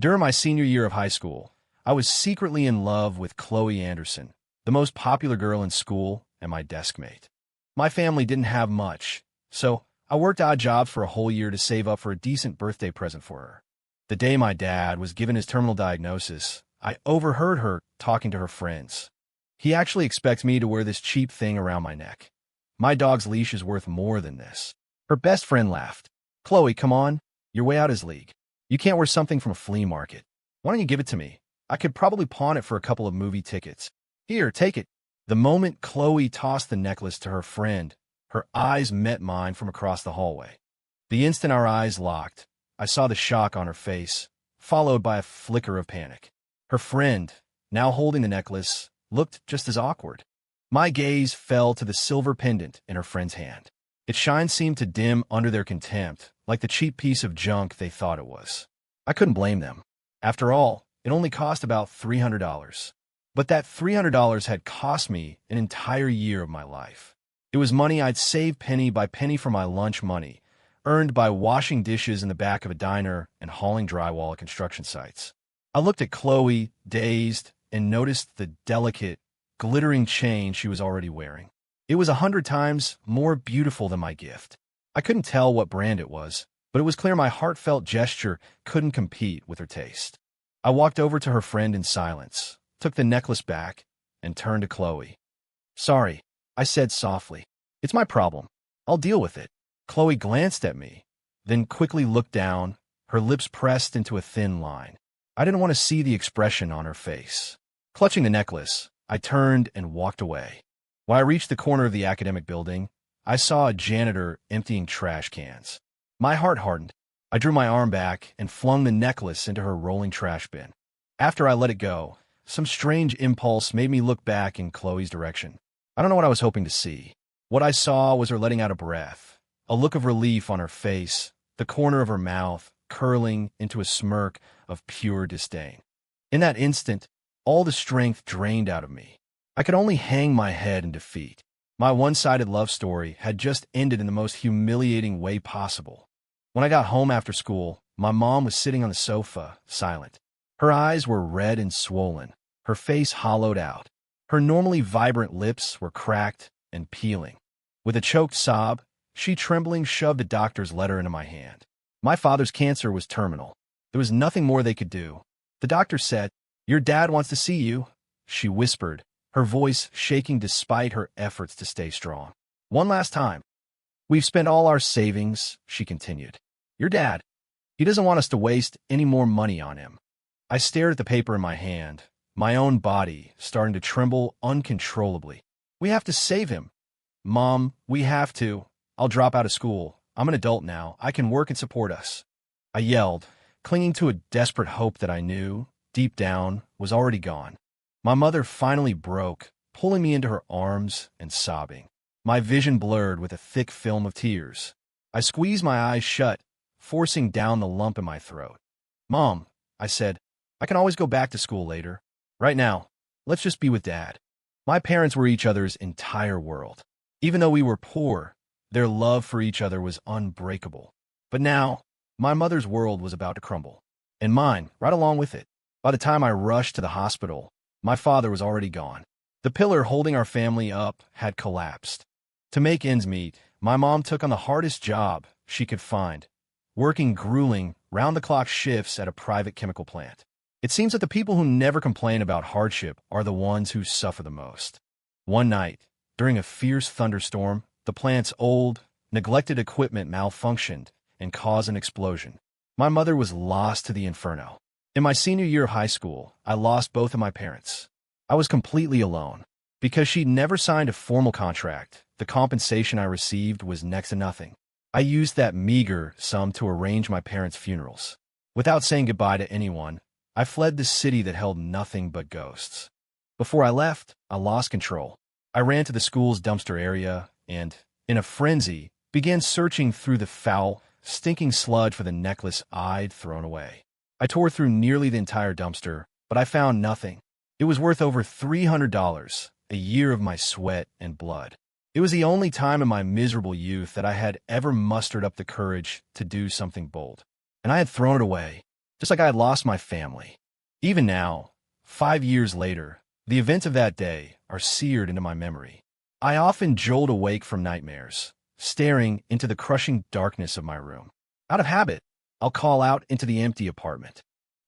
During my senior year of high school, I was secretly in love with Khloe Anderson, the most popular girl in school and my desk mate. My family didn't have much, so I worked odd jobs for a whole year to save up for a decent birthday present for her. The day my dad was given his terminal diagnosis, I overheard her talking to her friends. He actually expects me to wear this cheap thing around my neck. My dog's leash is worth more than this. Her best friend laughed. Khloe, come on, you're way out his league. You can't wear something from a flea market. Why don't you give it to me? I could probably pawn it for a couple of movie tickets. Here, take it. The moment Khloe tossed the necklace to her friend, her eyes met mine from across the hallway. The instant our eyes locked, I saw the shock on her face, followed by a flicker of panic. Her friend, now holding the necklace, looked just as awkward. My gaze fell to the silver pendant in her friend's hand. Its shine seemed to dim under their contempt, like the cheap piece of junk they thought it was. I couldn't blame them. After all, it only cost about $300. But that $300 had cost me an entire year of my life. It was money I'd saved penny by penny from my lunch money, earned by washing dishes in the back of a diner and hauling drywall at construction sites. I looked at Khloe, dazed, and noticed the delicate, glittering chain she was already wearing. It was 100 times more beautiful than my gift. I couldn't tell what brand it was, but it was clear my heartfelt gesture couldn't compete with her taste. I walked over to her friend in silence, took the necklace back, and turned to Khloe. Sorry, I said softly. It's my problem. I'll deal with it. Khloe glanced at me, then quickly looked down, her lips pressed into a thin line. I didn't want to see the expression on her face. Clutching the necklace, I turned and walked away. When I reached the corner of the academic building, I saw a janitor emptying trash cans. My heart hardened. I drew my arm back and flung the necklace into her rolling trash bin. After I let it go, some strange impulse made me look back in Khloe's direction. I don't know what I was hoping to see. What I saw was her letting out a breath, a look of relief on her face, the corner of her mouth curling into a smirk of pure disdain. In that instant, all the strength drained out of me. I could only hang my head in defeat. My one-sided love story had just ended in the most humiliating way possible. When I got home after school, my mom was sitting on the sofa, silent. Her eyes were red and swollen, her face hollowed out. Her normally vibrant lips were cracked and peeling. With a choked sob, she trembling shoved a doctor's letter into my hand. My father's cancer was terminal. There was nothing more they could do. The doctor said, "Your dad wants to see you," she whispered, her voice shaking despite her efforts to stay strong. "One last time. We've spent all our savings," she continued. "Your dad, he doesn't want us to waste any more money on him." I stared at the paper in my hand, my own body starting to tremble uncontrollably. "We have to save him. Mom, we have to. I'll drop out of school. I'm an adult now. I can work and support us." I yelled, clinging to a desperate hope that I knew, deep down, was already gone. My mother finally broke, pulling me into her arms and sobbing. My vision blurred with a thick film of tears. I squeezed my eyes shut, forcing down the lump in my throat. "Mom," I said, "I can always go back to school later. Right now, let's just be with Dad." My parents were each other's entire world. Even though we were poor, their love for each other was unbreakable. But now, my mother's world was about to crumble, and mine right along with it. By the time I rushed to the hospital, my father was already gone. The pillar holding our family up had collapsed. To make ends meet, my mom took on the hardest job she could find, working grueling, round-the-clock shifts at a private chemical plant. It seems that the people who never complain about hardship are the ones who suffer the most. One night, during a fierce thunderstorm, the plant's old, neglected equipment malfunctioned and caused an explosion. My mother was lost to the inferno. In my senior year of high school, I lost both of my parents. I was completely alone. Because she'd never signed a formal contract, the compensation I received was next to nothing. I used that meager sum to arrange my parents' funerals. Without saying goodbye to anyone, I fled the city that held nothing but ghosts. Before I left, I lost control. I ran to the school's dumpster area and, in a frenzy, began searching through the foul, stinking sludge for the necklace I'd thrown away. I tore through nearly the entire dumpster, but I found nothing. It was worth over $300, a year of my sweat and blood. It was the only time in my miserable youth that I had ever mustered up the courage to do something bold. And I had thrown it away. just like I had lost my family. Even now, 5 years later, the events of that day are seared into my memory. I often jolt awake from nightmares, staring into the crushing darkness of my room. Out of habit, I'll call out into the empty apartment.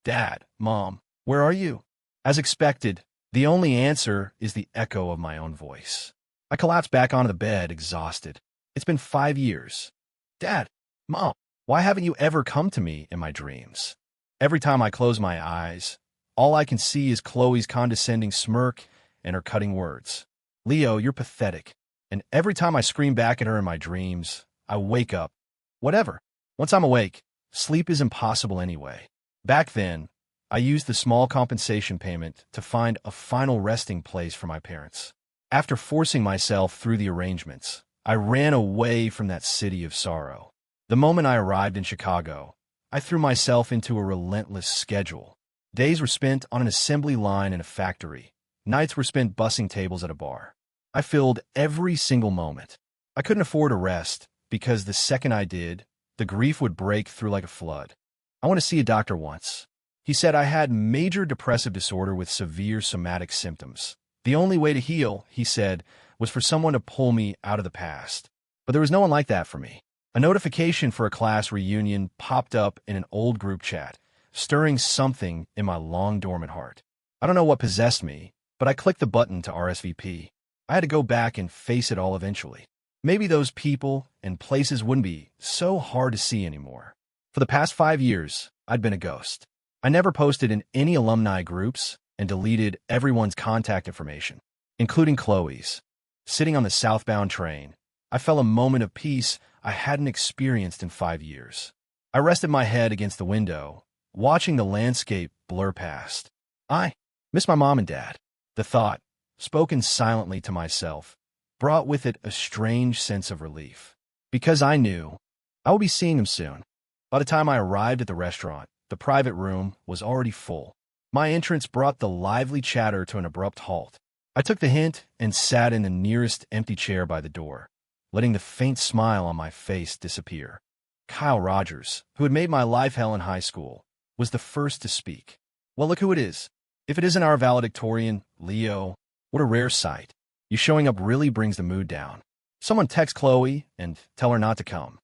Dad, Mom, where are you? As expected, the only answer is the echo of my own voice. I collapse back onto the bed, exhausted. It's been 5 years. Dad, Mom, why haven't you ever come to me in my dreams? Every time I close my eyes, all I can see is Khloe's condescending smirk and her cutting words. Leo, you're pathetic. And every time I scream back at her in my dreams, I wake up. Whatever. Once I'm awake, sleep is impossible anyway. Back then, I used the small compensation payment to find a final resting place for my parents. After forcing myself through the arrangements, I ran away from that city of sorrow. The moment I arrived in Chicago, I threw myself into a relentless schedule. Days were spent on an assembly line in a factory. Nights were spent bussing tables at a bar. I filled every single moment. I couldn't afford a rest because the second I did, the grief would break through like a flood. I went to see a doctor once. He said I had major depressive disorder with severe somatic symptoms. The only way to heal, he said, was for someone to pull me out of the past. But there was no one like that for me. A notification for a class reunion popped up in an old group chat, stirring something in my long-dormant heart. I don't know what possessed me, but I clicked the button to RSVP. I had to go back and face it all eventually. Maybe those people and places wouldn't be so hard to see anymore. For the past 5 years, I'd been a ghost. I never posted in any alumni groups and deleted everyone's contact information, including Khloe's. Sitting on the southbound train, I felt a moment of peace I hadn't experienced in 5 years. I rested my head against the window, watching the landscape blur past. I miss my mom and dad. The thought, spoken silently to myself, brought with it a strange sense of relief. Because I knew I would be seeing them soon. By the time I arrived at the restaurant, the private room was already full. My entrance brought the lively chatter to an abrupt halt. I took the hint and sat in the nearest empty chair by the door, letting the faint smile on my face disappear. Kyle Rogers, who had made my life hell in high school, was the first to speak. Well, look who it is. If it isn't our valedictorian, Leo, what a rare sight. You showing up really brings the mood down. Someone text Khloe and tell her not to come.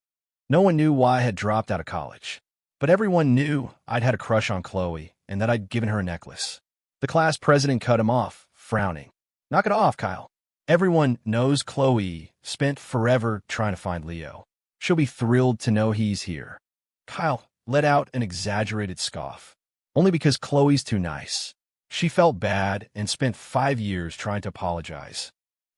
No one knew why I had dropped out of college, but everyone knew I'd had a crush on Khloe and that I'd given her a necklace. The class president cut him off, frowning. Knock it off, Kyle. Everyone knows Khloe spent forever trying to find Leo. She'll be thrilled to know he's here. Kyle let out an exaggerated scoff. Only because Khloe's too nice. She felt bad and spent 5 years trying to apologize.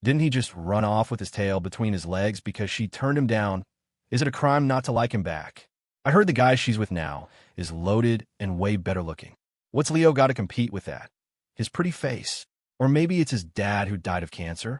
Didn't he just run off with his tail between his legs because she turned him down? Is it a crime not to like him back? I heard the guy she's with now is loaded and way better looking. What's Leo got to compete with that? His pretty face. Or maybe it's his dad who died of cancer.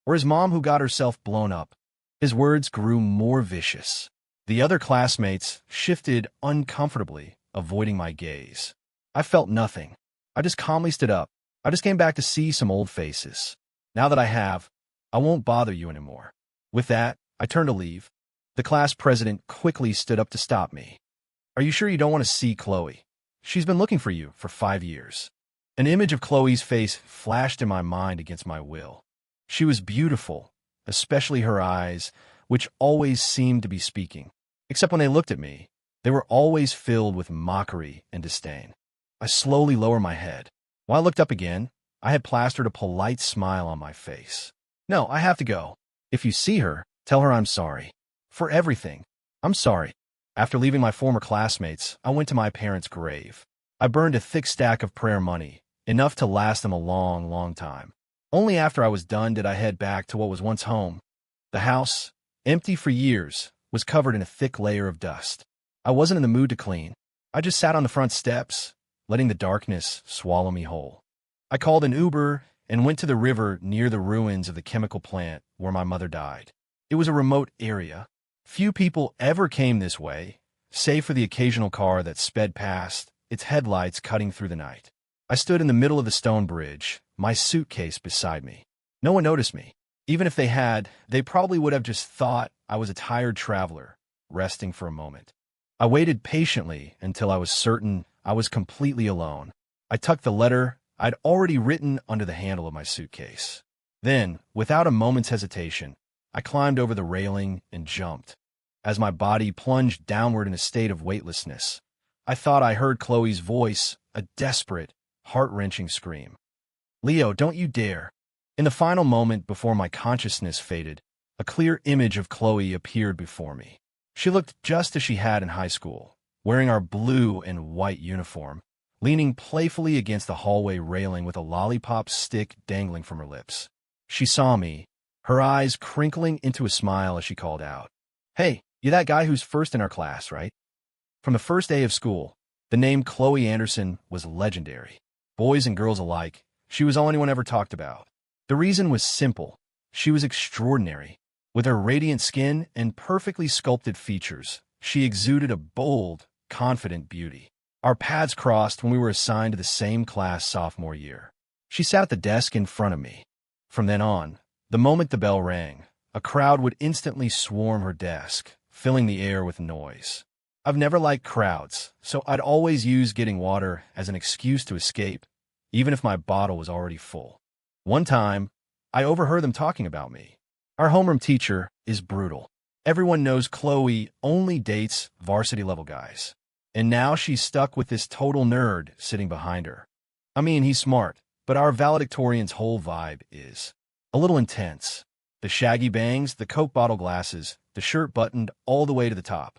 Or his mom who got herself blown up. His words grew more vicious. The other classmates shifted uncomfortably, avoiding my gaze. I felt nothing. I just calmly stood up. I just came back to see some old faces. Now that I have, I won't bother you anymore. With that, I turned to leave. The class president quickly stood up to stop me. Are you sure you don't want to see Khloe? She's been looking for you for 5 years. An image of Khloe's face flashed in my mind against my will. She was beautiful, especially her eyes, which always seemed to be speaking. Except when they looked at me, they were always filled with mockery and disdain. I slowly lowered my head. When I looked up again, I had plastered a polite smile on my face. No, I have to go. If you see her, tell her I'm sorry. For everything. I'm sorry. After leaving my former classmates, I went to my parents' grave. I burned a thick stack of prayer money, enough to last them a long, long time. Only after I was done did I head back to what was once home. The house, empty for years, was covered in a thick layer of dust. I wasn't in the mood to clean. I just sat on the front steps, letting the darkness swallow me whole. I called an Uber and went to the river near the ruins of the chemical plant where my mother died. It was a remote area. Few people ever came this way, save for the occasional car that sped past, its headlights cutting through the night. I stood in the middle of the stone bridge, my suitcase beside me. No one noticed me. Even if they had, they probably would have just thought I was a tired traveler, resting for a moment. I waited patiently until I was certain I was completely alone. I tucked the letter I'd already written under the handle of my suitcase. Then, without a moment's hesitation, I climbed over the railing and jumped. As my body plunged downward in a state of weightlessness, I thought I heard Khloe's voice, a desperate, heart-wrenching scream. "Leo, don't you dare." In the final moment before my consciousness faded, a clear image of Khloe appeared before me. She looked just as she had in high school, wearing our blue and white uniform, leaning playfully against the hallway railing with a lollipop stick dangling from her lips. She saw me, her eyes crinkling into a smile as she called out, "Hey, you that guy who's first in our class, right?" From the first day of school, the name Khloe Anderson was legendary. Boys and girls alike, she was all anyone ever talked about. The reason was simple. She was extraordinary. With her radiant skin and perfectly sculpted features, she exuded a bold, confident beauty. Our paths crossed when we were assigned to the same class sophomore year. She sat at the desk in front of me. From then on, the moment the bell rang, a crowd would instantly swarm her desk, filling the air with noise. I've never liked crowds, so I'd always use getting water as an excuse to escape, even if my bottle was already full. One time, I overheard them talking about me. Our homeroom teacher is brutal. Everyone knows Khloe only dates varsity-level guys. And now she's stuck with this total nerd sitting behind her. I mean, he's smart, but our valedictorian's whole vibe is a little intense. The shaggy bangs, the Coke bottle glasses, the shirt buttoned all the way to the top.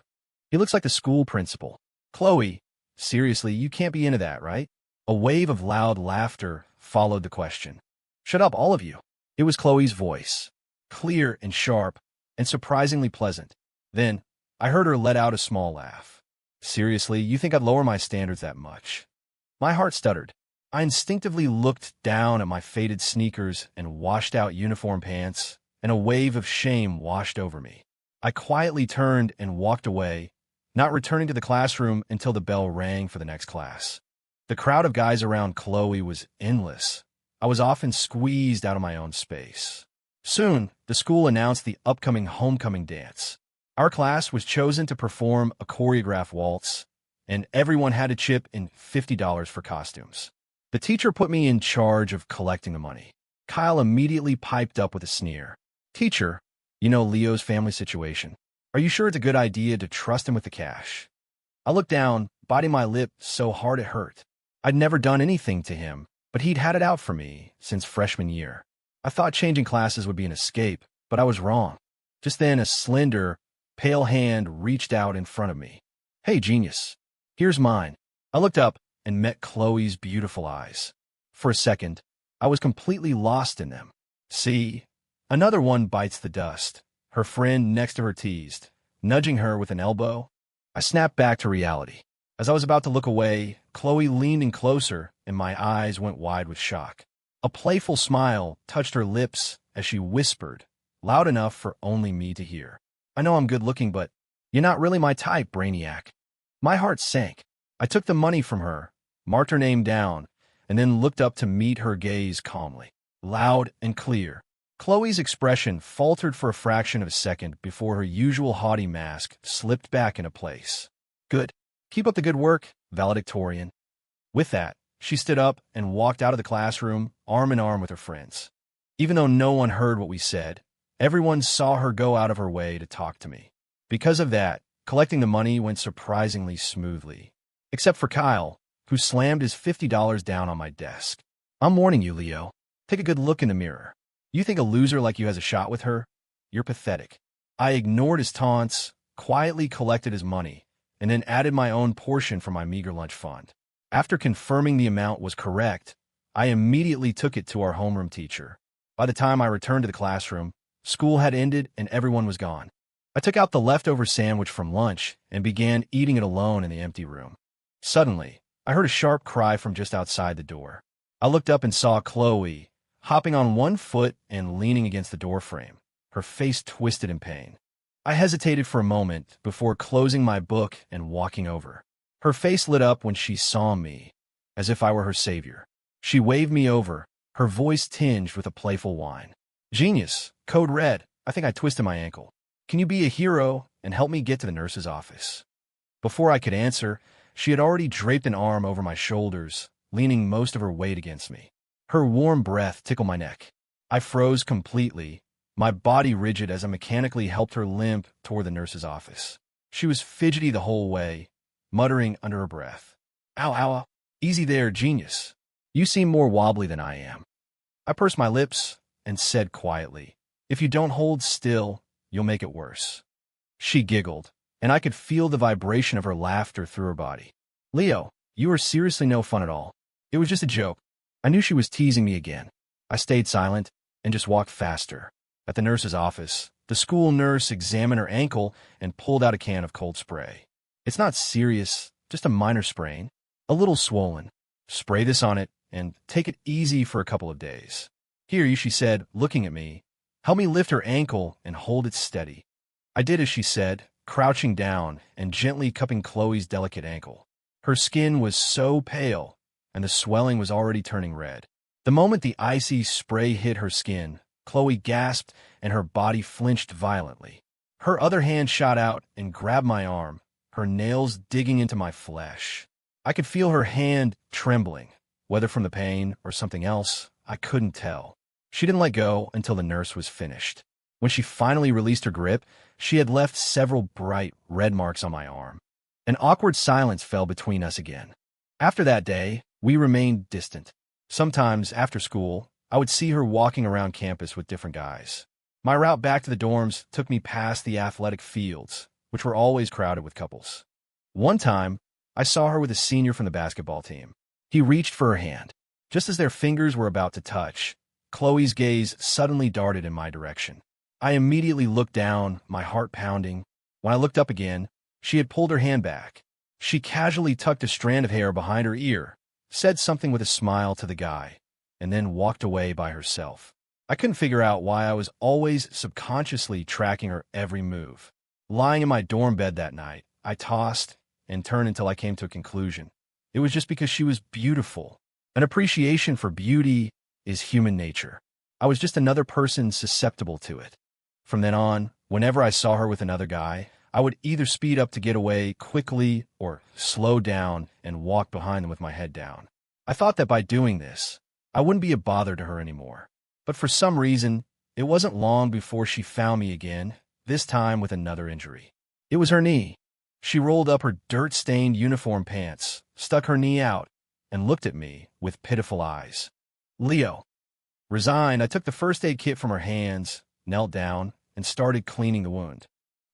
He looks like the school principal. "Khloe, seriously, you can't be into that, right?" A wave of loud laughter followed the question. "Shut up, all of you." It was Khloe's voice, clear and sharp, and surprisingly pleasant. Then, I heard her let out a small laugh. "Seriously, you think I'd lower my standards that much?" My heart stuttered. I instinctively looked down at my faded sneakers and washed-out uniform pants, and a wave of shame washed over me. I quietly turned and walked away, not returning to the classroom until the bell rang for the next class. The crowd of guys around Khloe was endless. I was often squeezed out of my own space. Soon, the school announced the upcoming homecoming dance. Our class was chosen to perform a choreographed waltz, and everyone had to chip in $50 for costumes. The teacher put me in charge of collecting the money. Kyle immediately piped up with a sneer. "Teacher, you know Leo's family situation. Are you sure it's a good idea to trust him with the cash?" I looked down, biting my lip so hard it hurt. I'd never done anything to him, but he'd had it out for me since freshman year. I thought changing classes would be an escape, but I was wrong. Just then, a slender, pale hand reached out in front of me. "Hey, genius, here's mine." I looked up and met Khloe's beautiful eyes. For a second, I was completely lost in them. "See, another one bites the dust," her friend next to her teased, nudging her with an elbow. I snapped back to reality. As I was about to look away, Khloe leaned in closer, and my eyes went wide with shock. A playful smile touched her lips as she whispered, loud enough for only me to hear, "I know I'm good-looking, but you're not really my type, brainiac." My heart sank. I took the money from her, marked her name down, and then looked up to meet her gaze calmly, loud and clear. Khloe's expression faltered for a fraction of a second before her usual haughty mask slipped back into place. "Good. Keep up the good work, valedictorian." With that, she stood up and walked out of the classroom, arm in arm with her friends. Even though no one heard what we said, everyone saw her go out of her way to talk to me. Because of that, collecting the money went surprisingly smoothly. Except for Kyle, who slammed his $50 down on my desk. "I'm warning you, Leo. Take a good look in the mirror. You think a loser like you has a shot with her? You're pathetic." I ignored his taunts, quietly collected his money, and then added my own portion from my meager lunch fund. After confirming the amount was correct, I immediately took it to our homeroom teacher. By the time I returned to the classroom, school had ended and everyone was gone. I took out the leftover sandwich from lunch and began eating it alone in the empty room. Suddenly, I heard a sharp cry from just outside the door. I looked up and saw Khloe, hopping on one foot and leaning against the doorframe, her face twisted in pain. I hesitated for a moment before closing my book and walking over. Her face lit up when she saw me, as if I were her savior. She waved me over, her voice tinged with a playful whine. "Genius, code red. I think I twisted my ankle. Can you be a hero and help me get to the nurse's office?" Before I could answer, She had already draped an arm over my shoulders, leaning most of her weight against me. Her warm breath tickled my neck. I froze completely, my body rigid as I mechanically helped her limp toward the nurse's office. She was fidgety the whole way, muttering under her breath, "Ow, ow, ow. Easy there, genius. You seem more wobbly than I am." I pursed my lips and said quietly, "If you don't hold still, you'll make it worse." She giggled, and I could feel the vibration of her laughter through her body. "Leo, you are seriously no fun at all. It was just a joke." I knew she was teasing me again. I stayed silent and just walked faster. At the nurse's office, the school nurse examined her ankle and pulled out a can of cold spray. "It's not serious, just a minor sprain. A little swollen. Spray this on it and take it easy for a couple of days. Here," she said, looking at me. "Help me lift her ankle and hold it steady." I did as she said, crouching down and gently cupping Khloe's delicate ankle. Her skin was so pale, and the swelling was already turning red. The moment the icy spray hit her skin, Khloe gasped and her body flinched violently. Her other hand shot out and grabbed my arm, her nails digging into my flesh. I could feel her hand trembling, whether from the pain or something else, I couldn't tell. She didn't let go until the nurse was finished. When she finally released her grip, she had left several bright red marks on my arm. An awkward silence fell between us again. After that day, we remained distant. Sometimes, after school, I would see her walking around campus with different guys. My route back to the dorms took me past the athletic fields, which were always crowded with couples. One time, I saw her with a senior from the basketball team. He reached for her hand. Just as their fingers were about to touch, Khloe's gaze suddenly darted in my direction. I immediately looked down, my heart pounding. When I looked up again, she had pulled her hand back. She casually tucked a strand of hair behind her ear, said something with a smile to the guy, and then walked away by herself. I couldn't figure out why I was always subconsciously tracking her every move. Lying in my dorm bed that night, I tossed and turned until I came to a conclusion. It was just because she was beautiful. An appreciation for beauty is human nature. I was just another person susceptible to it. From then on, whenever I saw her with another guy, I would either speed up to get away quickly or slow down and walk behind them with my head down. I thought that by doing this, I wouldn't be a bother to her anymore. But for some reason, it wasn't long before she found me again, this time with another injury. It was her knee. She rolled up her dirt-stained uniform pants, stuck her knee out, and looked at me with pitiful eyes. "Leo." Resigned, I took the first aid kit from her hands, knelt down, and started cleaning the wound.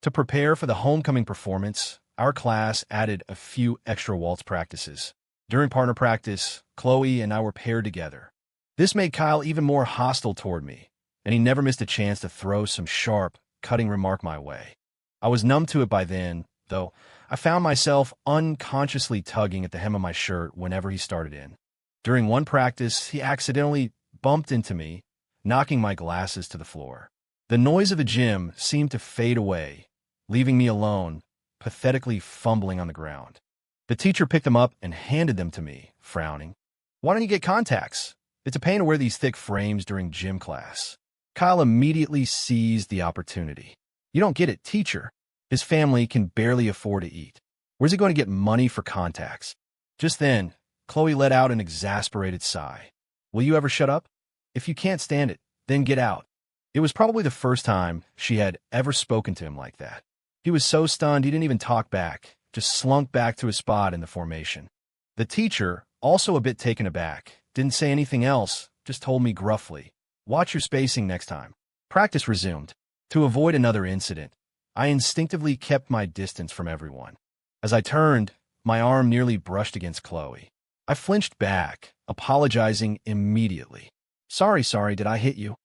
To prepare for the homecoming performance, our class added a few extra waltz practices. During partner practice, Khloe and I were paired together. This made Kyle even more hostile toward me, and he never missed a chance to throw some sharp, cutting remark my way. I was numb to it by then, though I found myself unconsciously tugging at the hem of my shirt whenever he started in. During one practice, he accidentally bumped into me, knocking my glasses to the floor. The noise of the gym seemed to fade away, leaving me alone, pathetically fumbling on the ground. The teacher picked them up and handed them to me, frowning. "Why don't you get contacts? It's a pain to wear these thick frames during gym class." Kyle immediately seized the opportunity. "You don't get it, teacher. His family can barely afford to eat. Where's he going to get money for contacts?" Just then, Khloe let out an exasperated sigh. "Will you ever shut up? If you can't stand it, then get out." It was probably the first time she had ever spoken to him like that. He was so stunned he didn't even talk back, just slunk back to his spot in the formation. The teacher, also a bit taken aback, didn't say anything else, just told me gruffly, "Watch your spacing next time." Practice resumed. To avoid another incident, I instinctively kept my distance from everyone. As I turned, my arm nearly brushed against Khloe. I flinched back, apologizing immediately. Sorry, did I hit you?"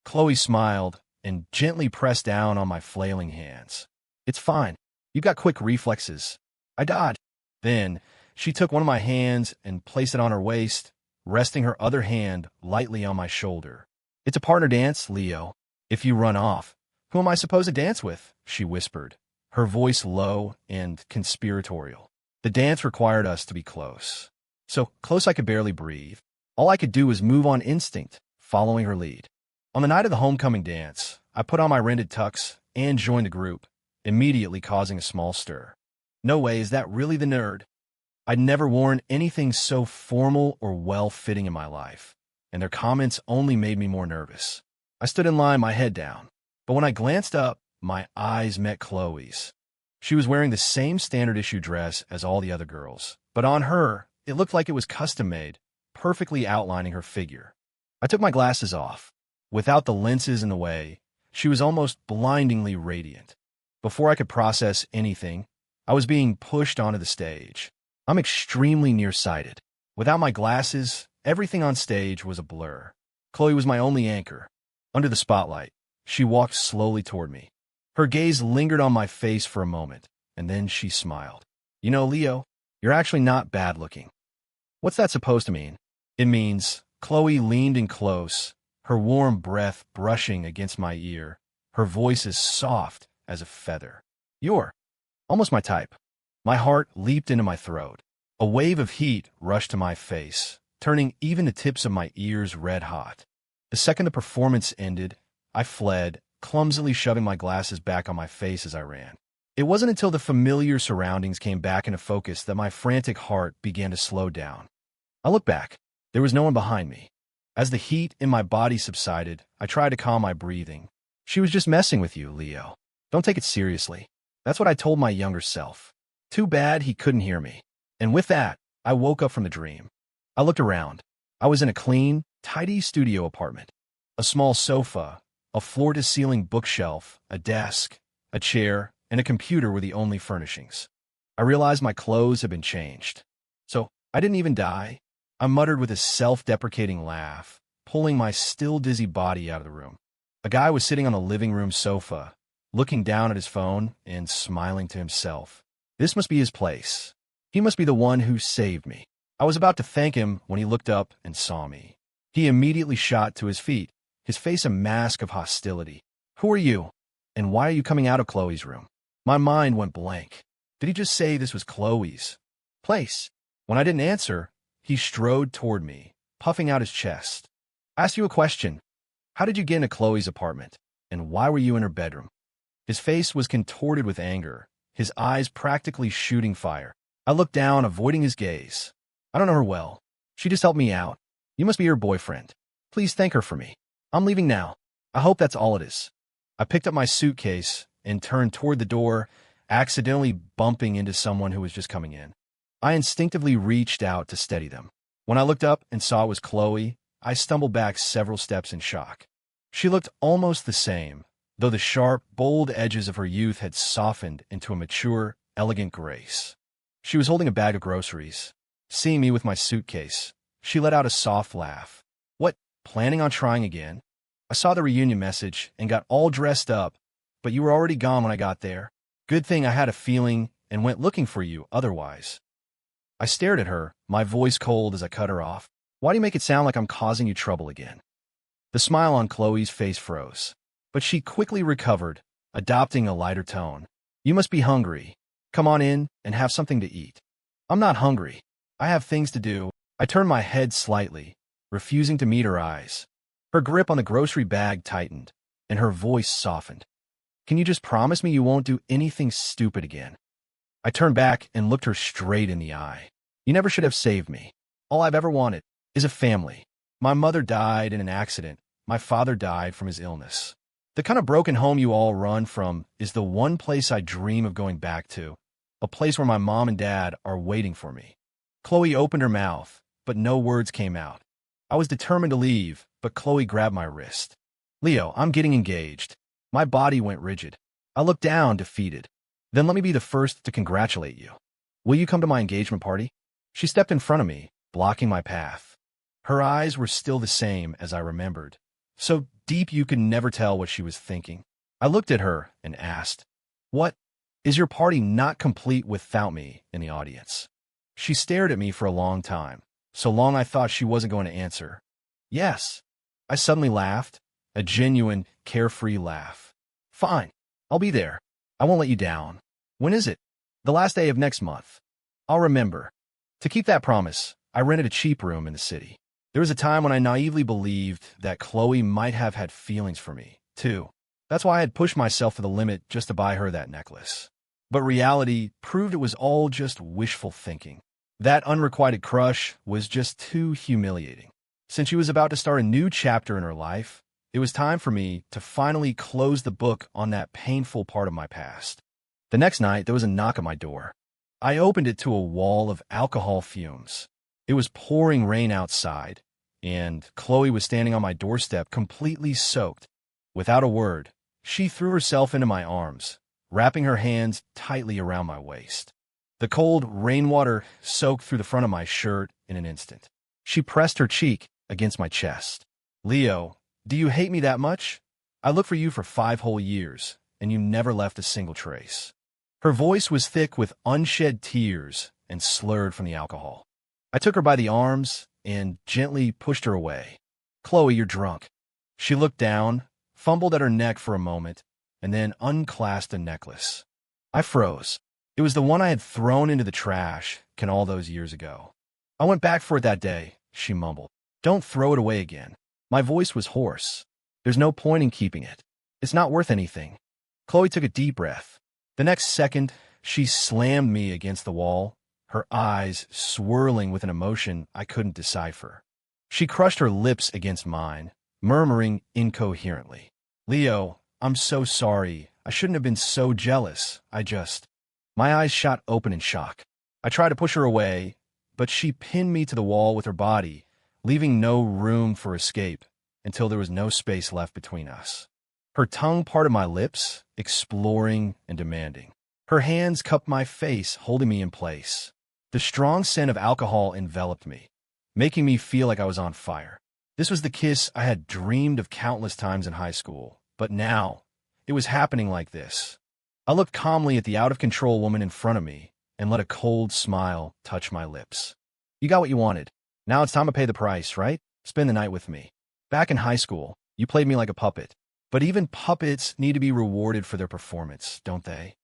Khloe smiled and gently pressed down on my flailing hands. "It's fine. You've got quick reflexes." I dodged. Then, she took one of my hands and placed it on her waist, resting her other hand lightly on my shoulder. "It's a partner dance, Leo. If you run off, who am I supposed to dance with?" she whispered, her voice low and conspiratorial. The dance required us to be close. So close I could barely breathe. All I could do was move on instinct, following her lead. On the night of the homecoming dance, I put on my rented tux and joined the group, immediately causing a small stir. "No way, is that really the nerd?" I'd never worn anything so formal or well-fitting in my life, and their comments only made me more nervous. I stood in line, my head down, but when I glanced up, my eyes met Khloe's. She was wearing the same standard-issue dress as all the other girls, but on her, it looked like it was custom-made, perfectly outlining her figure. I took my glasses off. Without the lenses in the way, she was almost blindingly radiant. Before I could process anything, I was being pushed onto the stage. I'm extremely nearsighted. Without my glasses, everything on stage was a blur. Khloe was my only anchor. Under the spotlight, she walked slowly toward me. Her gaze lingered on my face for a moment, and then she smiled. You know, Leo, you're actually not bad looking. What's that supposed to mean? It means Khloe leaned in close, her warm breath brushing against my ear, her voice as soft as a feather. You're almost my type. My heart leaped into my throat. A wave of heat rushed to my face, turning even the tips of my ears red hot. The second the performance ended, I fled, clumsily shoving my glasses back on my face as I ran. It wasn't until the familiar surroundings came back into focus that my frantic heart began to slow down. I looked back. There was no one behind me. As the heat in my body subsided, I tried to calm my breathing. She was just messing with you, Leo. Don't take it seriously. That's what I told my younger self. Too bad he couldn't hear me. And with that, I woke up from the dream. I looked around. I was in a clean, tidy studio apartment. A small sofa, a floor-to-ceiling bookshelf, a desk, a chair, and a computer were the only furnishings. I realized my clothes had been changed. So, I didn't even die. I muttered with a self-deprecating laugh, pulling my still dizzy body out of the room. A guy was sitting on the living room sofa, looking down at his phone and smiling to himself. This must be his place. He must be the one who saved me. I was about to thank him when he looked up and saw me. He immediately shot to his feet, his face a mask of hostility. Who are you? And why are you coming out of Khloe's room? My mind went blank. Did he just say this was Khloe's place? When I didn't answer, he strode toward me, puffing out his chest. I asked you a question. How did you get into Khloe's apartment? And why were you in her bedroom? His face was contorted with anger, his eyes practically shooting fire. I looked down, avoiding his gaze. I don't know her well. She just helped me out. You must be her boyfriend. Please thank her for me. I'm leaving now. I hope that's all it is. I picked up my suitcase and turned toward the door, accidentally bumping into someone who was just coming in. I instinctively reached out to steady them. When I looked up and saw it was Khloe, I stumbled back several steps in shock. She looked almost the same, though the sharp, bold edges of her youth had softened into a mature, elegant grace. She was holding a bag of groceries. Seeing me with my suitcase, she let out a soft laugh. What, planning on trying again? I saw the reunion message and got all dressed up, but you were already gone when I got there. Good thing I had a feeling and went looking for you otherwise. I stared at her, my voice cold as I cut her off. Why do you make it sound like I'm causing you trouble again? The smile on Khloe's face froze, but she quickly recovered, adopting a lighter tone. You must be hungry. Come on in and have something to eat. I'm not hungry. I have things to do. I turned my head slightly, refusing to meet her eyes. Her grip on the grocery bag tightened, and her voice softened. Can you just promise me you won't do anything stupid again? I turned back and looked her straight in the eye. You never should have saved me. All I've ever wanted is a family. My mother died in an accident. My father died from his illness. The kind of broken home you all run from is the one place I dream of going back to, a place where my mom and dad are waiting for me. Khloe opened her mouth, but no words came out. I was determined to leave, but Khloe grabbed my wrist. Leo, I'm getting engaged. My body went rigid. I looked down, defeated. Then let me be the first to congratulate you. Will you come to my engagement party? She stepped in front of me, blocking my path. Her eyes were still the same as I remembered, so deep you could never tell what she was thinking. I looked at her and asked, What? Is your party not complete without me in the audience? She stared at me for a long time, so long I thought she wasn't going to answer. Yes. I suddenly laughed, a genuine, carefree laugh. Fine. I'll be there. I won't let you down. When is it? The last day of next month. I'll remember. To keep that promise, I rented a cheap room in the city. There was a time when I naively believed that Khloe might have had feelings for me, too. That's why I had pushed myself to the limit just to buy her that necklace. But reality proved it was all just wishful thinking. That unrequited crush was just too humiliating. Since she was about to start a new chapter in her life, it was time for me to finally close the book on that painful part of my past. The next night, there was a knock at my door. I opened it to a wall of alcohol fumes. It was pouring rain outside, and Khloe was standing on my doorstep completely soaked. Without a word, she threw herself into my arms, wrapping her hands tightly around my waist. The cold rainwater soaked through the front of my shirt in an instant. She pressed her cheek against my chest. "Leo, do you hate me that much? I looked for you for 5 whole years, and you never left a single trace." Her voice was thick with unshed tears and slurred from the alcohol. I took her by the arms and gently pushed her away. "Khloe, you're drunk." She looked down, fumbled at her neck for a moment, and then unclasped a necklace. I froze. It was the one I had thrown into the trash all those years ago. "I went back for it that day," she mumbled. "Don't throw it away again." My voice was hoarse. "There's no point in keeping it. It's not worth anything." Khloe took a deep breath. The next second, she slammed me against the wall, her eyes swirling with an emotion I couldn't decipher. She crushed her lips against mine, murmuring incoherently. "Leo, I'm so sorry. I shouldn't have been so jealous. My eyes shot open in shock. I tried to push her away, but she pinned me to the wall with her body, leaving no room for escape until there was no space left between us. Her tongue parted my lips, exploring and demanding. Her hands cupped my face, holding me in place. The strong scent of alcohol enveloped me, making me feel like I was on fire. This was the kiss I had dreamed of countless times in high school, but now it was happening like this. I looked calmly at the out-of-control woman in front of me and let a cold smile touch my lips. "You got what you wanted. Now it's time to pay the price, right? Spend the night with me. Back in high school, you played me like a puppet. But even puppets need to be rewarded for their performance, don't they?"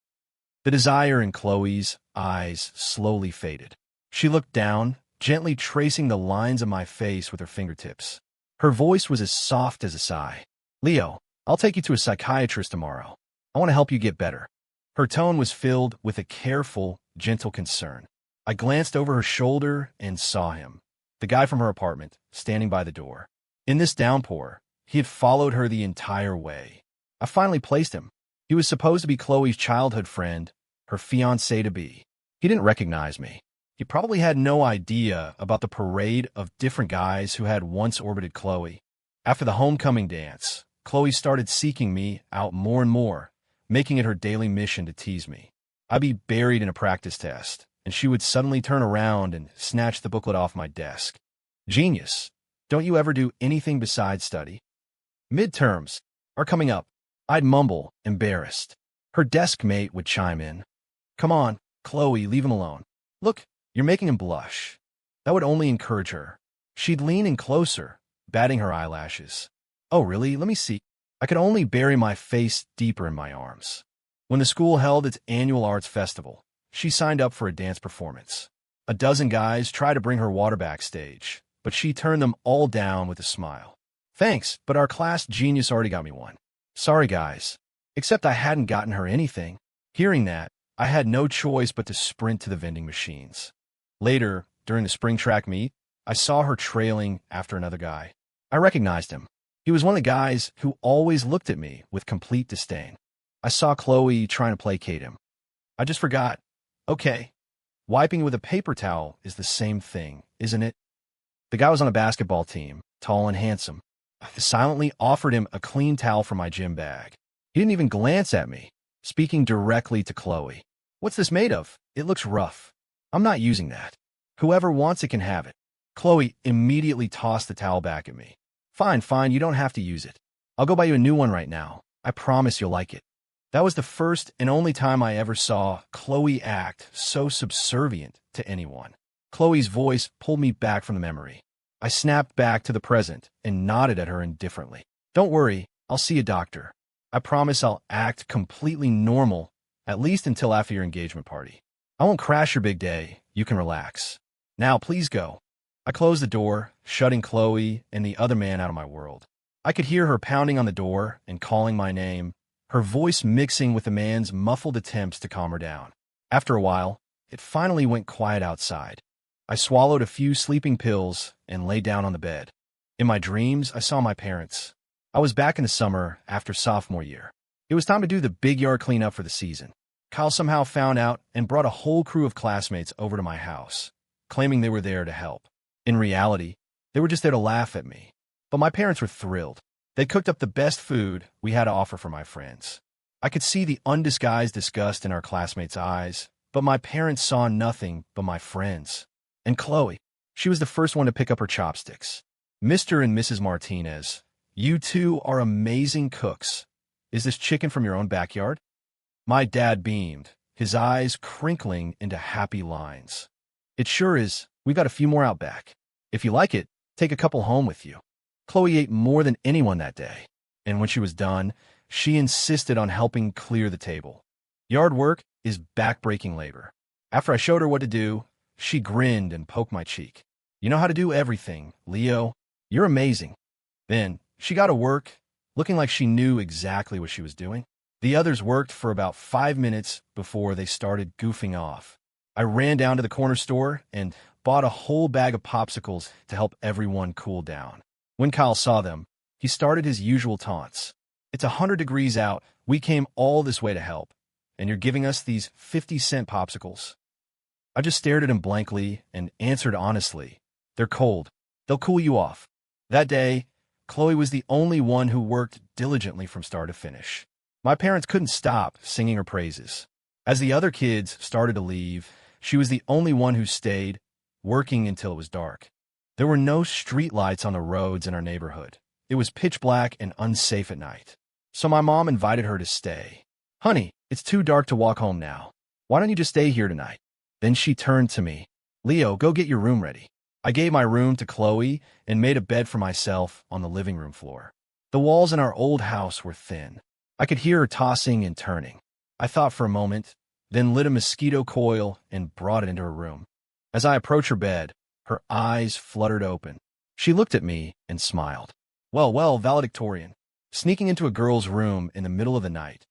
The desire in Khloe's eyes slowly faded. She looked down, gently tracing the lines of my face with her fingertips. Her voice was as soft as a sigh. "Leo, I'll take you to a psychiatrist tomorrow. I want to help you get better." Her tone was filled with a careful, gentle concern. I glanced over her shoulder and saw him, the guy from her apartment, standing by the door. In this downpour, he had followed her the entire way. I finally placed him. He was supposed to be Khloe's childhood friend, her fiancé-to-be. He didn't recognize me. He probably had no idea about the parade of different guys who had once orbited Khloe. After the homecoming dance, Khloe started seeking me out more and more, making it her daily mission to tease me. I'd be buried in a practice test, and she would suddenly turn around and snatch the booklet off my desk. "Genius. Don't you ever do anything besides study?" "Midterms are coming up," I'd mumble, embarrassed. Her desk mate would chime in. "Come on, Khloe, leave him alone. Look, you're making him blush." That would only encourage her. She'd lean in closer, batting her eyelashes. "Oh, really? Let me see." I could only bury my face deeper in my arms. When the school held its annual arts festival, she signed up for a dance performance. A dozen guys tried to bring her water backstage, but she turned them all down with a smile. "Thanks, but our class genius already got me one." "Sorry, guys." Except I hadn't gotten her anything. Hearing that, I had no choice but to sprint to the vending machines. Later, during the spring track meet, I saw her trailing after another guy. I recognized him. He was one of the guys who always looked at me with complete disdain. I saw Khloe trying to placate him. I just forgot. "Okay, wiping with a paper towel is the same thing, isn't it?" The guy was on a basketball team, tall and handsome. I silently offered him a clean towel from my gym bag. He didn't even glance at me, speaking directly to Khloe. "What's this made of? It looks rough." "I'm not using that. Whoever wants it can have it." Khloe immediately tossed the towel back at me. Fine, you don't have to use it. I'll go buy you a new one right now. I promise you'll like it." That was the first and only time I ever saw Khloe act so subservient to anyone. Khloe's voice pulled me back from the memory. I snapped back to the present and nodded at her indifferently. "Don't worry, I'll see a doctor. I promise I'll act completely normal, at least until after your engagement party. I won't crash your big day. You can relax. Now, please go." I closed the door, shutting Khloe and the other man out of my world. I could hear her pounding on the door and calling my name, her voice mixing with the man's muffled attempts to calm her down. After a while, it finally went quiet outside. I swallowed a few sleeping pills and lay down on the bed. In my dreams, I saw my parents. I was back in the summer after sophomore year. It was time to do the big yard cleanup for the season. Kyle somehow found out and brought a whole crew of classmates over to my house, claiming they were there to help. In reality, they were just there to laugh at me. But my parents were thrilled. They cooked up the best food we had to offer for my friends. I could see the undisguised disgust in our classmates' eyes, but my parents saw nothing but my friends. And Khloe, she was the first one to pick up her chopsticks. Mr. and Mrs. Martinez, you two are amazing cooks. Is this chicken from your own backyard? My dad beamed, his eyes crinkling into happy lines. It sure is. We've got a few more out back. If you like it, take a couple home with you. Khloe ate more than anyone that day, and when she was done, she insisted on helping clear the table. Yard work is back-breaking labor. After I showed her what to do, she grinned and poked my cheek. You know how to do everything, Leo. You're amazing. Then she got to work, looking like she knew exactly what she was doing. The others worked for about 5 minutes before they started goofing off. I ran down to the corner store and bought a whole bag of popsicles to help everyone cool down. When Kyle saw them, he started his usual taunts. It's 100 degrees out. We came all this way to help, and you're giving us these 50-cent popsicles? I just stared at him blankly and answered honestly. They're cold. They'll cool you off. That day, Khloe was the only one who worked diligently from start to finish. My parents couldn't stop singing her praises. As the other kids started to leave, she was the only one who stayed, working until it was dark. There were no streetlights on the roads in our neighborhood. It was pitch black and unsafe at night. So my mom invited her to stay. Honey, it's too dark to walk home now. Why don't you just stay here tonight? Then she turned to me. Leo, go get your room ready. I gave my room to Khloe and made a bed for myself on the living room floor. The walls in our old house were thin. I could hear her tossing and turning. I thought for a moment, then lit a mosquito coil and brought it into her room. As I approached her bed, her eyes fluttered open. She looked at me and smiled. Well, valedictorian. Sneaking into a girl's room in the middle of the night.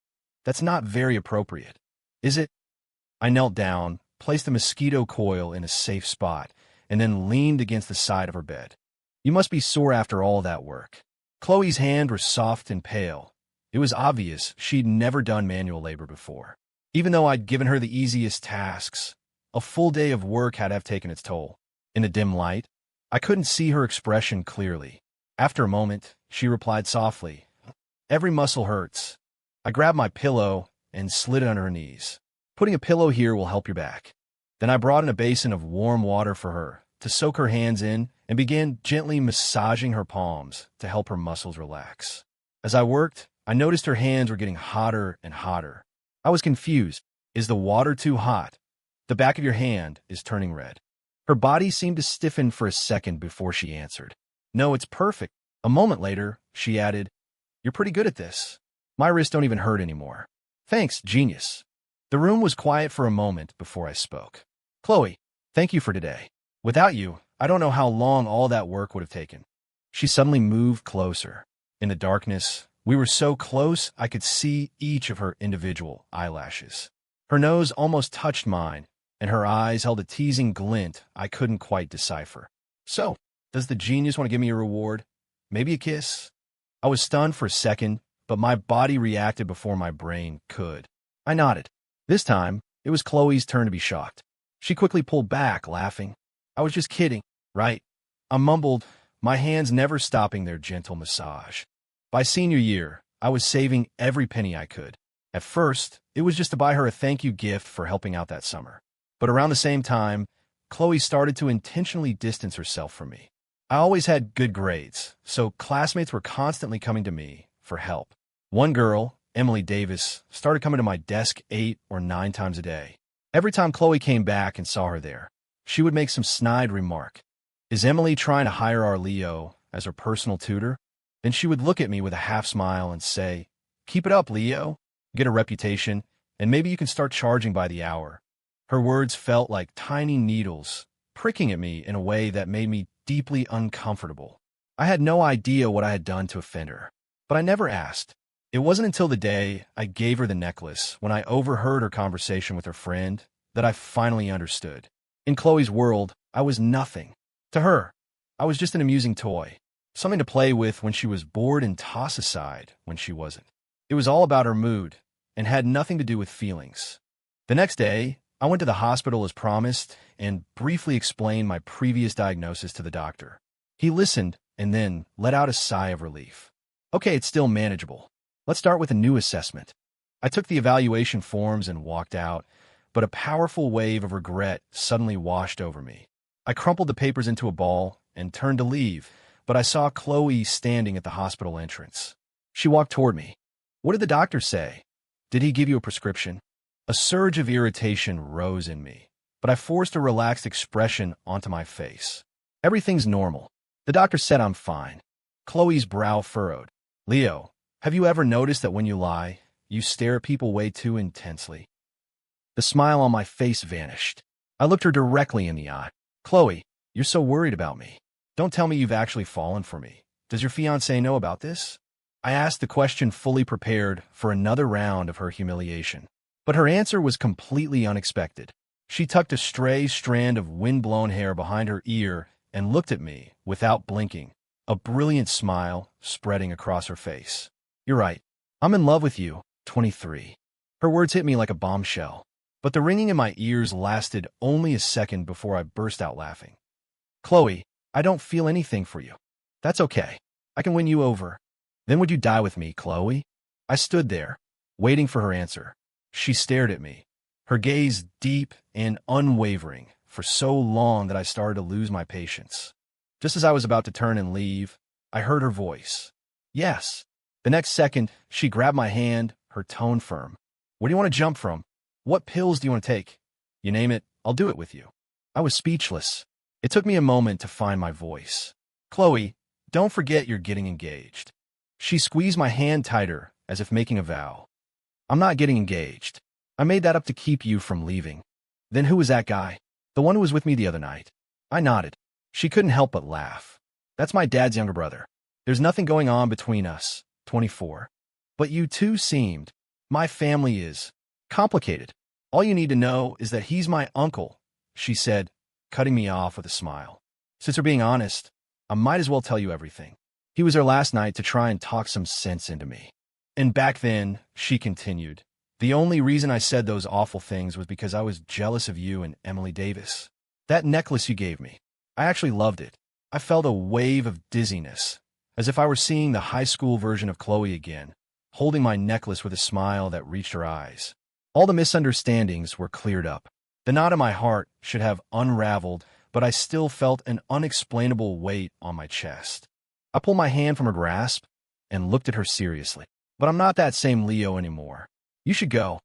That's not very appropriate, is it? I knelt down, placed the mosquito coil in a safe spot, and then leaned against the side of her bed. You must be sore after all that work. Khloe's hands were soft and pale. It was obvious she'd never done manual labor before. Even though I'd given her the easiest tasks, a full day of work had to have taken its toll. In the dim light, I couldn't see her expression clearly. After a moment, she replied softly, Every muscle hurts. I grabbed my pillow and slid it under her knees. Putting a pillow here will help your back. Then I brought in a basin of warm water for her to soak her hands in and began gently massaging her palms to help her muscles relax. As I worked, I noticed her hands were getting hotter and hotter. I was confused. Is the water too hot? The back of your hand is turning red. Her body seemed to stiffen for a second before she answered. No, it's perfect. A moment later, she added, You're pretty good at this. My wrists don't even hurt anymore. Thanks, genius. The room was quiet for a moment before I spoke. Khloe, thank you for today. Without you, I don't know how long all that work would have taken. She suddenly moved closer. In the darkness, we were so close I could see each of her individual eyelashes. Her nose almost touched mine, and her eyes held a teasing glint I couldn't quite decipher. So, does the genius want to give me a reward? Maybe a kiss? I was stunned for a second, but my body reacted before my brain could. I nodded. This time, it was Khloe's turn to be shocked. She quickly pulled back, laughing. I was just kidding, right? I mumbled, my hands never stopping their gentle massage. By senior year, I was saving every penny I could. At first, it was just to buy her a thank you gift for helping out that summer. But around the same time, Khloe started to intentionally distance herself from me. I always had good grades, so classmates were constantly coming to me for help. One girl, Emily Davis, started coming to my desk 8 or 9 times a day. Every time Khloe came back and saw her there, she would make some snide remark. Is Emily trying to hire our Leo as her personal tutor? Then she would look at me with a half smile and say, Keep it up, Leo. Get a reputation, and maybe you can start charging by the hour. Her words felt like tiny needles, pricking at me in a way that made me deeply uncomfortable. I had no idea what I had done to offend her, but I never asked. It wasn't until the day I gave her the necklace, when I overheard her conversation with her friend, that I finally understood. In Khloe's world, I was nothing. To her, I was just an amusing toy, something to play with when she was bored and toss aside when she wasn't. It was all about her mood and had nothing to do with feelings. The next day, I went to the hospital as promised and briefly explained my previous diagnosis to the doctor. He listened and then let out a sigh of relief. Okay, it's still manageable. Let's start with a new assessment. I took the evaluation forms and walked out, but a powerful wave of regret suddenly washed over me. I crumpled the papers into a ball and turned to leave, but I saw Khloe standing at the hospital entrance. She walked toward me. What did the doctor say? Did he give you a prescription? A surge of irritation rose in me, but I forced a relaxed expression onto my face. Everything's normal. The doctor said I'm fine. Khloe's brow furrowed. Leo, have you ever noticed that when you lie, you stare at people way too intensely? The smile on my face vanished. I looked her directly in the eye. Khloe, you're so worried about me. Don't tell me you've actually fallen for me. Does your fiancé know about this? I asked the question fully prepared for another round of her humiliation. But her answer was completely unexpected. She tucked a stray strand of wind-blown hair behind her ear and looked at me without blinking, a brilliant smile spreading across her face. You're right. I'm in love with you, 23. Her words hit me like a bombshell, but the ringing in my ears lasted only a second before I burst out laughing. Khloe, I don't feel anything for you. That's okay. I can win you over. Then would you die with me, Khloe? I stood there, waiting for her answer. She stared at me, her gaze deep and unwavering, for so long that I started to lose my patience. Just as I was about to turn and leave, I heard her voice. Yes. The next second, she grabbed my hand, her tone firm. Where do you want to jump from? What pills do you want to take? You name it, I'll do it with you. I was speechless. It took me a moment to find my voice. Khloe, don't forget you're getting engaged. She squeezed my hand tighter, as if making a vow. I'm not getting engaged. I made that up to keep you from leaving. Then who was that guy? The one who was with me the other night. I nodded. She couldn't help but laugh. That's my dad's younger brother. There's nothing going on between us, 24. But you two seemed. My family is complicated. All you need to know is that he's my uncle, she said, cutting me off with a smile. Since we're being honest, I might as well tell you everything. He was there last night to try and talk some sense into me. And back then, she continued, the only reason I said those awful things was because I was jealous of you and Emily Davis. That necklace you gave me, I actually loved it. I felt a wave of dizziness, as if I were seeing the high school version of Khloe again, holding my necklace with a smile that reached her eyes. All the misunderstandings were cleared up. The knot in my heart should have unraveled, but I still felt an unexplainable weight on my chest. I pulled my hand from her grasp and looked at her seriously. But I'm not that same Leo anymore. You should go.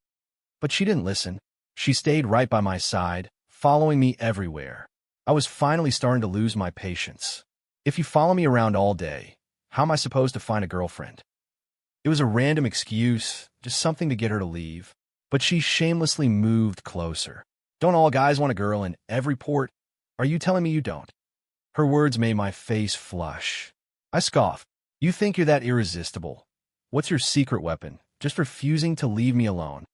But she didn't listen. She stayed right by my side, following me everywhere. I was finally starting to lose my patience. If you follow me around all day, how am I supposed to find a girlfriend? It was a random excuse, just something to get her to leave. But she shamelessly moved closer. Don't all guys want a girl in every port? Are you telling me you don't? Her words made my face flush. I scoffed. You think you're that irresistible? What's your secret weapon? Just refusing to leave me alone.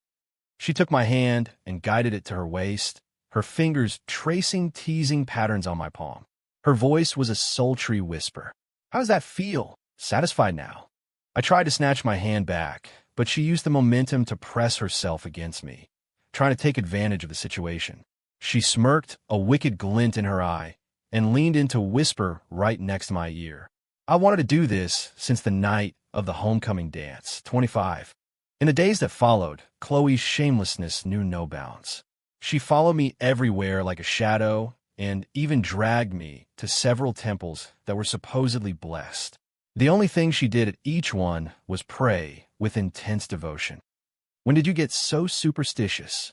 She took my hand and guided it to her waist, her fingers tracing teasing patterns on my palm. Her voice was a sultry whisper. How does that feel? Satisfied now? I tried to snatch my hand back, but she used the momentum to press herself against me, trying to take advantage of the situation. She smirked, a wicked glint in her eye, and leaned in to whisper right next to my ear. I wanted to do this since the night of the homecoming dance, 25. In the days that followed, Khloe's shamelessness knew no bounds. She followed me everywhere like a shadow and even dragged me to several temples that were supposedly blessed. The only thing she did at each one was pray with intense devotion. When did you get so superstitious?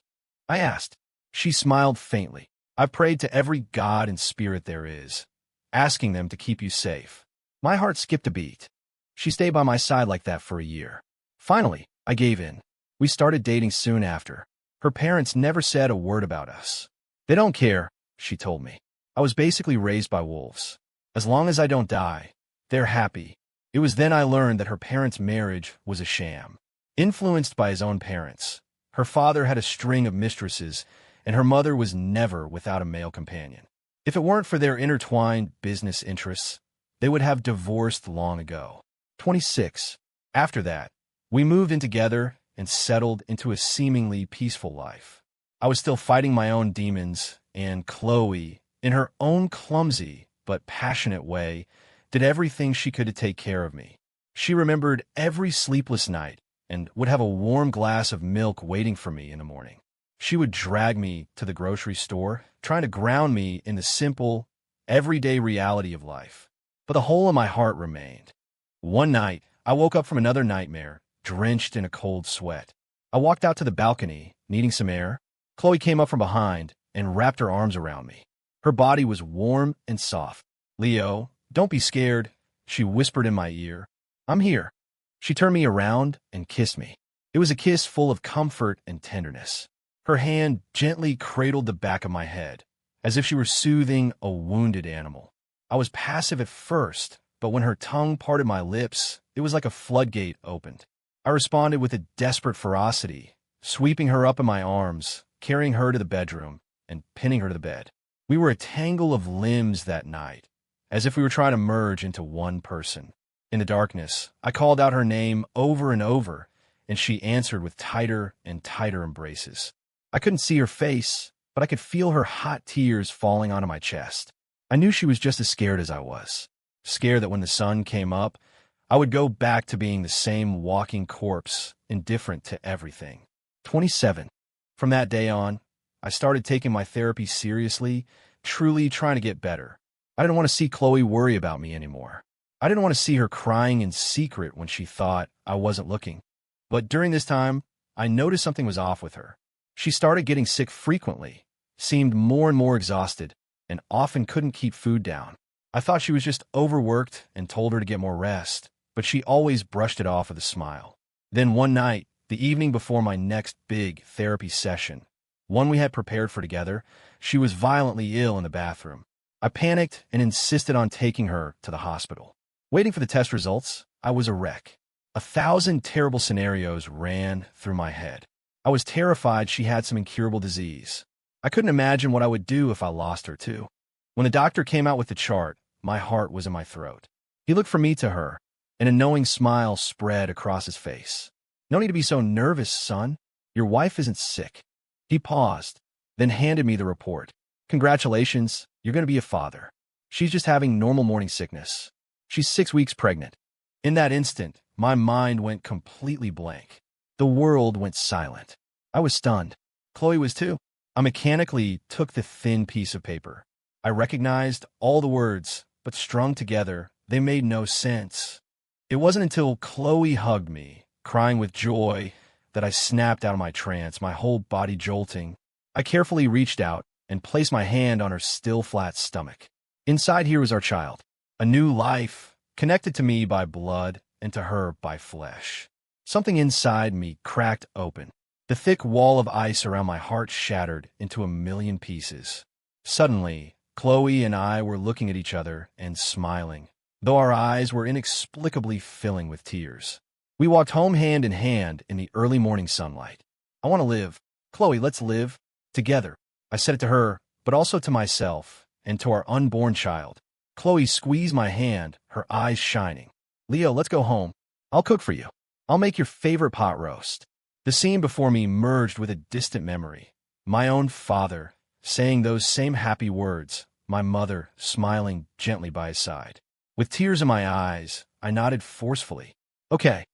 I asked. She smiled faintly. I've prayed to every god and spirit there is, asking them to keep you safe. My heart skipped a beat. She stayed by my side like that for a year. Finally, I gave in. We started dating soon after. Her parents never said a word about us. They don't care, she told me. I was basically raised by wolves. As long as I don't die, they're happy. It was then I learned that her parents' marriage was a sham. Influenced by his own parents, her father had a string of mistresses, and her mother was never without a male companion. If it weren't for their intertwined business interests, they would have divorced long ago. 26. After that, we moved in together and settled into a seemingly peaceful life. I was still fighting my own demons, and Khloe, in her own clumsy but passionate way, did everything she could to take care of me. She remembered every sleepless night and would have a warm glass of milk waiting for me in the morning. She would drag me to the grocery store, trying to ground me in the simple, everyday reality of life. But the hole in my heart remained. One night, I woke up from another nightmare, drenched in a cold sweat. I walked out to the balcony, needing some air. Khloe came up from behind and wrapped her arms around me. Her body was warm and soft. "Leo, don't be scared," she whispered in my ear. "I'm here." She turned me around and kissed me. It was a kiss full of comfort and tenderness. Her hand gently cradled the back of my head, as if she were soothing a wounded animal. I was passive at first, but when her tongue parted my lips, it was like a floodgate opened. I responded with a desperate ferocity, sweeping her up in my arms, carrying her to the bedroom, and pinning her to the bed. We were a tangle of limbs that night, as if we were trying to merge into one person. In the darkness, I called out her name over and over, and she answered with tighter and tighter embraces. I couldn't see her face, but I could feel her hot tears falling onto my chest. I knew she was just as scared as I was, scared that when the sun came up, I would go back to being the same walking corpse, indifferent to everything. 27. From that day on, I started taking my therapy seriously, truly trying to get better. I didn't want to see Khloe worry about me anymore. I didn't want to see her crying in secret when she thought I wasn't looking. But during this time, I noticed something was off with her. She started getting sick frequently, seemed more and more exhausted, and often couldn't keep food down. I thought she was just overworked and told her to get more rest, but she always brushed it off with a smile. Then one night, the evening before my next big therapy session, one we had prepared for together, she was violently ill in the bathroom. I panicked and insisted on taking her to the hospital. Waiting for the test results, I was a wreck. 1,000 terrible scenarios ran through my head. I was terrified she had some incurable disease. I couldn't imagine what I would do if I lost her, too. When the doctor came out with the chart, my heart was in my throat. He looked from me to her, and a knowing smile spread across his face. "No need to be so nervous, son. Your wife isn't sick." He paused, then handed me the report. "Congratulations, you're going to be a father. She's just having normal morning sickness. She's 6 weeks pregnant." In that instant, my mind went completely blank. The world went silent. I was stunned. Khloe was too. I mechanically took the thin piece of paper. I recognized all the words, but strung together, they made no sense. It wasn't until Khloe hugged me, crying with joy, that I snapped out of my trance, my whole body jolting. I carefully reached out and placed my hand on her still flat stomach. Inside here was our child, a new life, connected to me by blood and to her by flesh. Something inside me cracked open. The thick wall of ice around my heart shattered into a million pieces. Suddenly, Khloe and I were looking at each other and smiling, though our eyes were inexplicably filling with tears. We walked home hand in hand in the early morning sunlight. "I want to live. Khloe, let's live together." I said it to her, but also to myself and to our unborn child. Khloe squeezed my hand, her eyes shining. "Leo, let's go home. I'll cook for you. I'll make your favorite pot roast." The scene before me merged with a distant memory. My own father, saying those same happy words, my mother smiling gently by his side. With tears in my eyes, I nodded forcefully. "Okay,